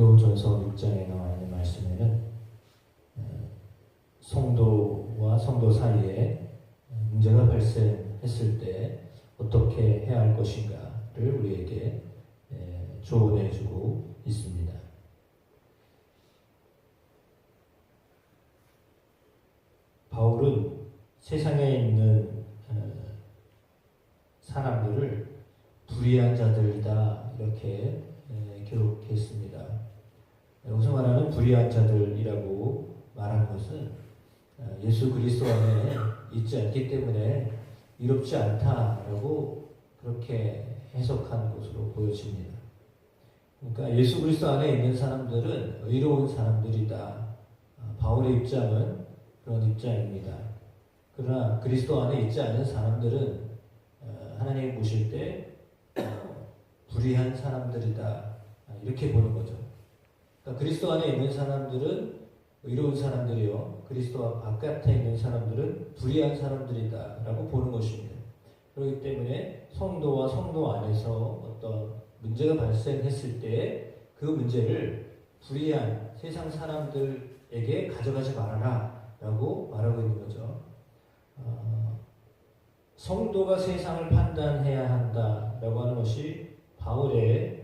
고린도전서 6장에 나와 있는 말씀에는 성도와 성도 사이에 문제가 발생했을 때 어떻게 해야 할 것인가를 우리에게 조언해주고 있습니다. 바울은 세상에 있는 사람들을 불의한 자들이다 이렇게 기록했습니다. 여기서 말하는 불의한 자들이라고 말한 것은 예수 그리스도 안에 있지 않기 때문에 이롭지 않다라고 그렇게 해석한 것으로 보여집니다. 그러니까 예수 그리스도 안에 있는 사람들은 의로운 사람들이다. 바울의 입장은 그런 입장입니다. 그러나 그리스도 안에 있지 않은 사람들은 하나님이 보실 때 불의한 사람들이다 이렇게 보는 거죠. 그러니까 그리스도 안에 있는 사람들은 의로운 사람들이요, 그리스도와 바깥에 있는 사람들은 불의한 사람들이다 라고 보는 것입니다. 그렇기 때문에 성도와 성도 안에서 어떤 문제가 발생했을 때 그 문제를 불의한 세상 사람들에게 가져가지 말아라 라고 말하고 있는 거죠. 성도가 세상을 판단해야 한다라고 하는 것이 바울의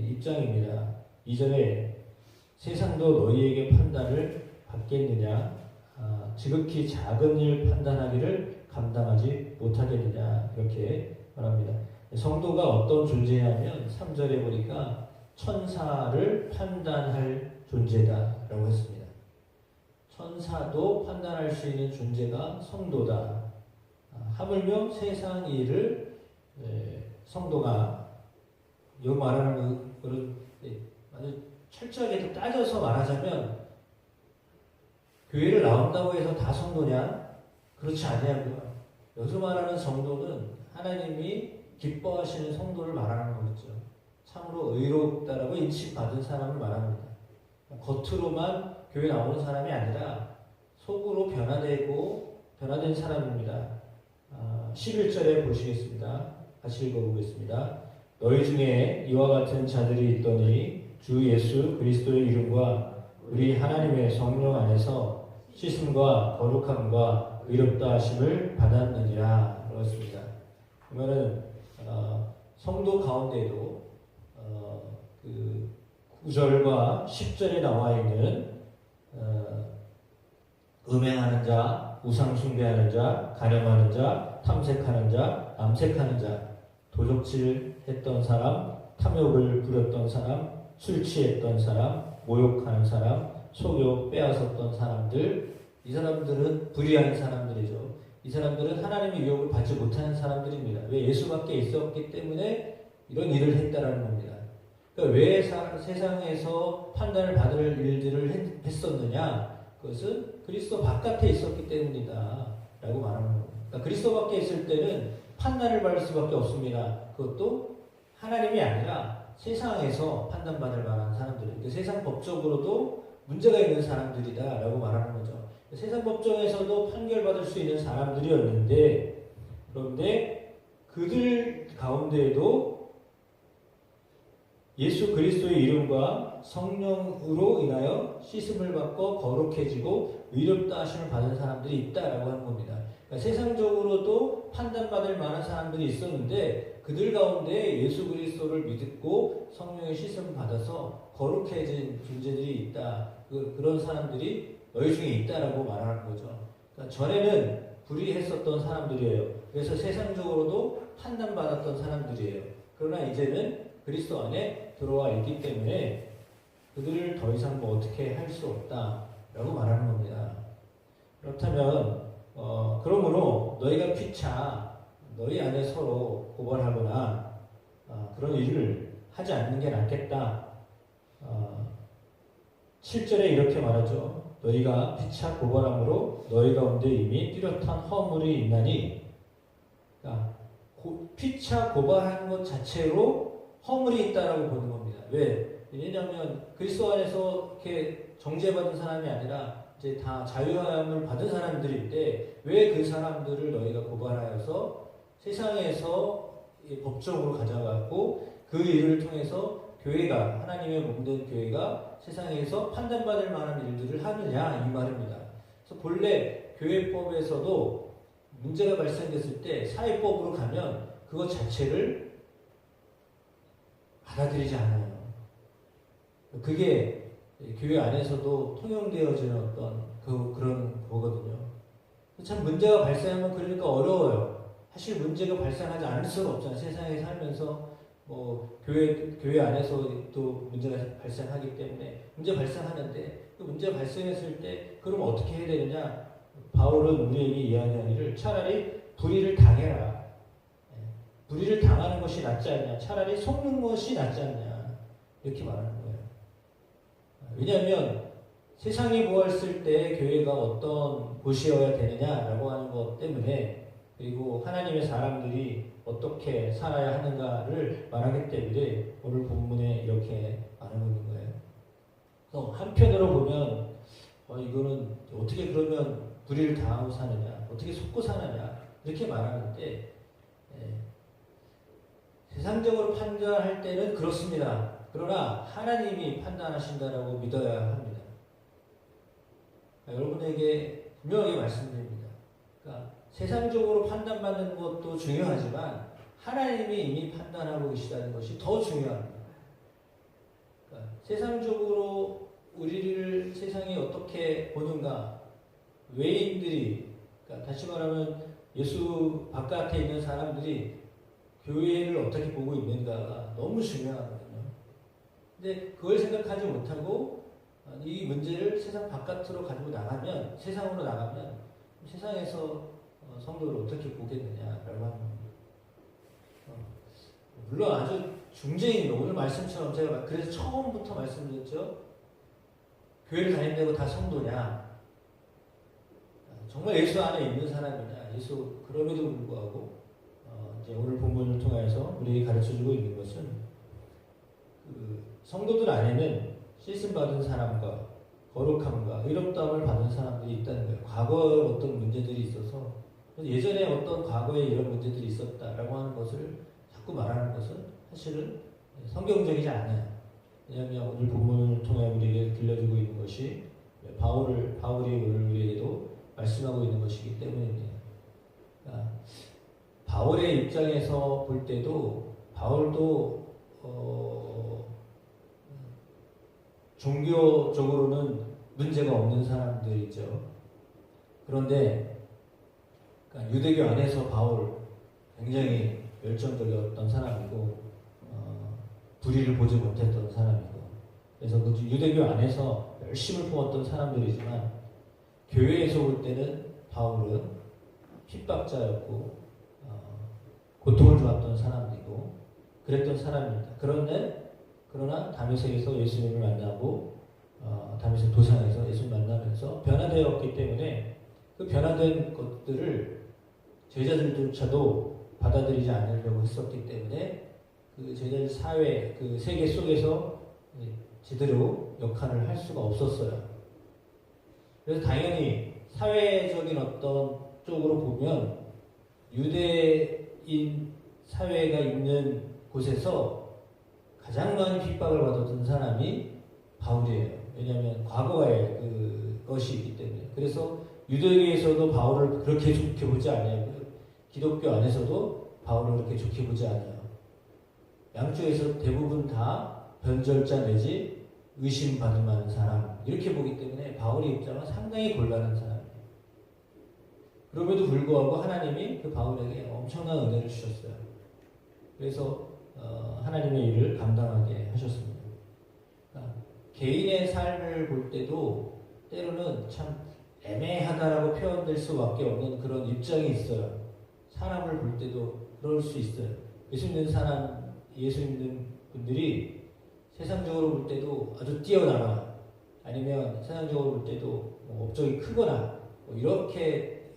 입장입니다. 이전에 세상도 너희에게 판단을 받겠느냐, 지극히 작은 일 판단하기를 감당하지 못하겠느냐 이렇게 말합니다. 성도가 어떤 존재냐면 3절에 보니까 천사를 판단할 존재다라고 했습니다. 천사도 판단할 수 있는 존재가 성도다. 하물며 세상 일을 성도가 여기 말하는 것을 아주 철저하게 따져서 말하자면 교회를 나온다고 해서 다 성도냐? 그렇지 아니하고요. 여기서 말하는 성도는 하나님이 기뻐하시는 성도를 말하는 거겠죠. 참으로 의롭다라고 인식받은 사람을 말합니다. 겉으로만 교회 나오는 사람이 아니라 속으로 변화된 사람입니다. 11절에 보시겠습니다. 같이 읽어보겠습니다. 너희 중에 이와 같은 자들이 있더니 주 예수 그리스도의 이름과 우리 하나님의 성령 안에서 씻음과 거룩함과 의롭다 하심을 받았느니라 그렇습니다. 그러면은 성도 가운데도 그 9절과 10절에 나와 있는 음행하는 자, 우상 숭배하는 자, 간염하는 자, 탐색하는 자, 남색하는 자, 도적질했던 사람, 탐욕을 부렸던 사람, 술 취했던 사람, 모욕하는 사람, 속여 빼앗았던 사람들, 이 사람들은 불의한 사람들이죠. 이 사람들은 하나님의 유혹을 받지 못하는 사람들입니다. 왜? 예수밖에 있었기 때문에 이런 일을 했다라는 겁니다. 그러니까 왜 세상에서 판단을 받을 일들을 했었느냐? 그것은 그리스도 바깥에 있었기 때문이다 라고 말하는 겁니다. 그러니까 그리스도 밖에 있을 때는 판단을 받을 수밖에 없습니다. 그것도 하나님이 아니라 세상에서 판단받을 만한 사람들, 그러니까 세상 법적으로도 문제가 있는 사람들이다 라고 말하는 거죠. 세상 법정에서도 판결받을 수 있는 사람들이었는데, 그런데 그들 가운데에도 예수 그리스도의 이름과 성령으로 인하여 씻음을 받고 거룩해지고 의롭다 하심을 받은 사람들이 있다라고 하는 겁니다. 그러니까 세상적으로도 판단받을 만한 사람들이 있었는데 그들 가운데 예수 그리스도를 믿고 성령의 씻음을 받아서 거룩해진 존재들이 있다. 그런 사람들이 너희 중에 있다라고 말하는 거죠. 그러니까 전에는 불의했었던 사람들이에요. 그래서 세상적으로도 판단받았던 사람들이에요. 그러나 이제는 그리스도 안에 들어와 있기 때문에 그들을 더 이상 뭐 어떻게 할 수 없다라고 말하는 겁니다. 그렇다면 그러므로 너희가 피차 너희 안에 서로 고발하거나 그런 일을 하지 않는 게 낫겠다. 7절에 이렇게 말하죠. 너희가 피차 고발함으로 너희 가운데 이미 뚜렷한 허물이 있나니, 그러니까 피차 고발하는 것 자체로 허물이 있다라고 보는 겁니다. 왜? 왜냐하면 그리스도 안에서 이렇게 정죄받은 사람이 아니라 이제 다 자유함을 받은 사람들인데 왜 그 사람들을 너희가 고발하여서 세상에서 법정으로 가져가고 그 일을 통해서 교회가 하나님의 몸된 교회가 세상에서 판단받을 만한 일들을 하느냐 이 말입니다. 그래서 본래 교회법에서도 문제가 발생됐을 때 사회법으로 가면 그것 자체를 받아들이지 않아요. 그게 교회 안에서도 통용되어지는 어떤 그런 거거든요. 참 문제가 발생하면 그러니까 어려워요. 사실 문제가 발생하지 않을 수가 없잖아요. 세상에 살면서 뭐 교회 안에서 또 문제가 발생하기 때문에 문제 발생하는데 그 문제 발생했을 때 그럼 어떻게 해야 되느냐? 바울은 우리에게 이야기하기를 차라리 불의를 당해라. 불의를 당하는 것이 낫지 않냐? 차라리 속는 것이 낫지 않냐? 이렇게 말하는 거예요. 왜냐하면 세상이 보았을 때 교회가 어떤 곳이어야 되느냐라고 하는 것 때문에 그리고 하나님의 사람들이 어떻게 살아야 하는가를 말하기 때문에 오늘 본문에 이렇게 말하고 있는 거예요. 그래서 한편으로 보면 이거는 어떻게 그러면 불의를 당하고 사느냐, 어떻게 속고 사느냐 이렇게 말하는데 세상적으로 판단할 때는 그렇습니다. 그러나 하나님이 판단하신다라고 믿어야 합니다. 여러분에게 분명하게 말씀드립니다. 그러니까 세상적으로 판단받는 것도 중요하지만 하나님이 이미 판단하고 계시다는 것이 더 중요합니다. 그러니까 세상적으로 우리를 세상이 어떻게 보는가, 외인들이, 그러니까 다시 말하면 예수 바깥에 있는 사람들이 교회를 어떻게 보고 있는가가 너무 중요하거든요. 근데 그걸 생각하지 못하고 이 문제를 세상 바깥으로 가지고 나가면, 세상으로 나가면 세상에서 성도를 어떻게 보겠느냐라고 하는 겁니다. 물론 아주 중재인, 오늘 말씀처럼 제가 그래서 처음부터 말씀드렸죠. 교회를 다닌다고 다 성도냐? 정말 예수 안에 있는 사람이냐? 예수 그럼에도 불구하고 이제 오늘 본문을 통해서 우리에게 가르쳐주고 있는 것은 성도들 안에는 씻음 받은 사람과 거룩함과 의롭다함을 받은 사람들이 있다는 거예요. 과거에 어떤 문제들이 있어서 예전에 어떤 과거에 이런 문제들이 있었다라고 하는 것을 자꾸 말하는 것은 사실은 성경적이지 않아요. 왜냐하면 오늘 본문을 통해 우리에게 들려주고 있는 것이 바울이 오늘 우리에게도 말씀하고 있는 것이기 때문입니다. 그러니까 바울의 입장에서 볼 때도 바울도 종교적으로는 문제가 없는 사람들이죠. 그런데 그러니까 유대교 안에서 바울 굉장히 열정적이었던 사람이고 불의를 보지 못했던 사람이고 그래서 그 유대교 안에서 열심을 품었던 사람들이지만 교회에서 볼 때는 바울은 핍박자였고 고통을 주었던 사람이고 그랬던 사람입니다. 그러나 다메섹에서 예수님을 만나고 다메섹 도상에서 예수님을 만나면서 변화되었기 때문에 그 변화된 것들을 제자들조차도 받아들이지 않으려고 했었기 때문에 그 제자들 사회, 그 세계 속에서 제대로 역할을 할 수가 없었어요. 그래서 당연히 사회적인 어떤 쪽으로 보면 유대인 사회가 있는 곳에서 가장 많은 핍박을 받았던 사람이 바울이에요. 왜냐하면 과거에 그것이 있기 때문에. 그래서 유대교에서도 바울을 그렇게 좋게 보지 않아요. 기독교 안에서도 바울을 그렇게 좋게 보지 않아요. 양쪽에서 대부분 다 변절자 내지 의심받을 만한 사람 이렇게 보기 때문에 바울의 입장은 상당히 곤란한 사람이에요. 그럼에도 불구하고 하나님이 그 바울에게 엄청난 은혜를 주셨어요. 그래서 하나님의 일을 감당하게 하셨습니다. 그러니까 개인의 삶을 볼 때도 때로는 참 애매하다라고 표현될 수밖에 없는 그런 입장이 있어요. 사람을 볼 때도 그럴 수 있어요. 예수 믿는 분들이 세상적으로 볼 때도 아주 뛰어나거나 아니면 세상적으로 볼 때도 업적이 크거나 이렇게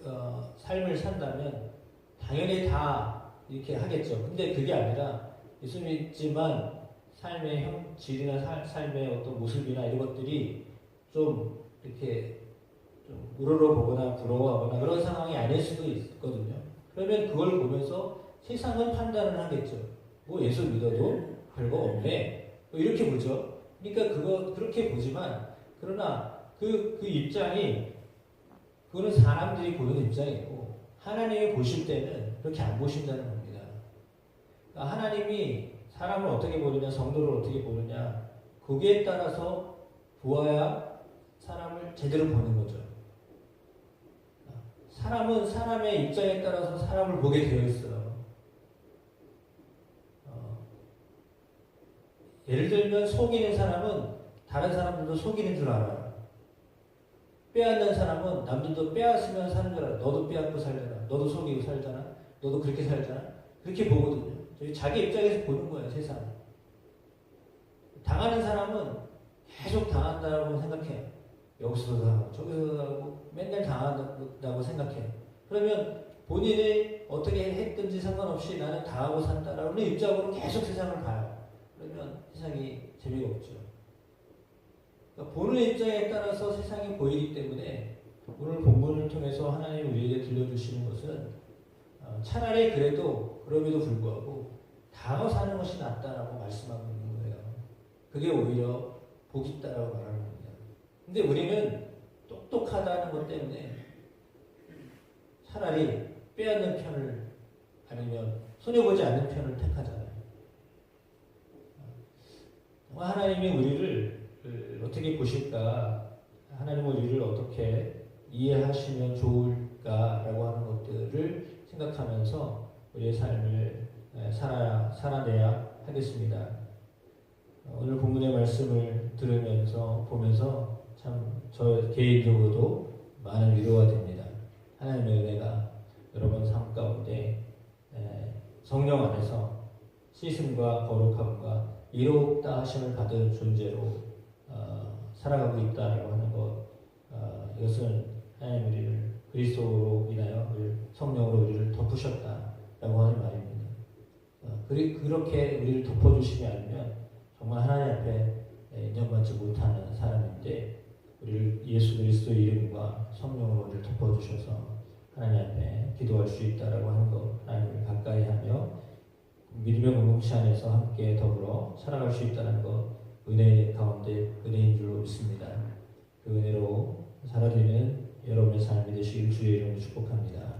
삶을 산다면 당연히 다 이렇게 하겠죠. 근데 그게 아니라 예수 믿지만 삶의 질이나 삶의 어떤 모습이나 이런 것들이 좀 이렇게 좀 우러러보거나 부러워하거나 그런 상황이 아닐 수도 있거든요. 그러면 그걸 보면서 세상은 판단을 하겠죠. 뭐 예수 믿어도 별거 없네. 이렇게 보죠. 그러니까 그렇게 보지만 그러나 그 입장이 그거는 사람들이 보는 입장이고 하나님이 보실 때는 그렇게 안 보신다는 겁니다. 그러니까 하나님이 사람을 어떻게 보느냐, 성도를 어떻게 보느냐, 거기에 따라서 보아야 사람을 제대로 보는 거죠. 사람은 사람의 입장에 따라서 사람을 보게 되어 있어요. 예를 들면 속이는 사람은 다른 사람들도 속이는 줄 알아요. 빼앗는 사람은 남들도 빼앗으면 사는 줄 알아요. 너도 빼앗고 살잖아. 너도 속이고 살잖아. 너도 그렇게 살잖아. 그렇게 보거든요. 자기 입장에서 보는 거예요, 세상. 당하는 사람은 계속 당한다고 생각해요. 여기서도 당하고 저기서도 당하고 맨날 당한다고 생각해요. 그러면 본인이 어떻게 했든지 상관없이 나는 당하고 산다라는 입장으로 계속 세상을 봐요. 그러면 세상이 재미가 없죠. 그러니까 보는 입장에 따라서 세상이 보이기 때문에 오늘 본문을 통해서 하나님이 우리에게 들려주시는 것은 차라리 그래도 그럼에도 불구하고 당하고 사는 것이 낫다라고 말씀하고 있는 거예요. 그게 오히려 복이 있다라고 말하는 겁니다. 근데 우리는 똑똑하다는 것 때문에 차라리 빼앗는 편을 아니면 손해보지 않는 편을 택하잖아요. 하나님이 우리를 어떻게 보실까, 하나님은 우리를 어떻게 이해하시면 좋을까라고 하는 것들을 생각하면서 우리의 삶을 살아내야 하겠습니다. 오늘 본문의 말씀을 들으면서 보면서 참 저 개인적으로도 많은 위로가 됩니다. 하나님의 은혜가 여러분 삶 가운데 성령 안에서 씻음과 거룩함과 이롭다 하심을 받은 존재로 살아가고 있다라고 하는 것, 이것은 하나님 우리를 그리스도로 인하여 성령으로 우리를 덮으셨다라고 하는 말입니다. 그렇게 우리를 덮어주시지 않으면 정말 하나님 앞에 인정받지 못하는 사람인데 우리를 예수 그리스도의 이름과 성령으로 우리를 덮어주셔서 하나님 앞에 기도할 수 있다라고 하는 것, 하나님을 가까이 하며 믿음의 공동체 안에서 함께 더불어 살아갈 수 있다는 것, 은혜 가운데 은혜인 줄로 믿습니다. 그 은혜로 살아드리는 여러분의 삶이 되시길 주의 이름으로 축복합니다.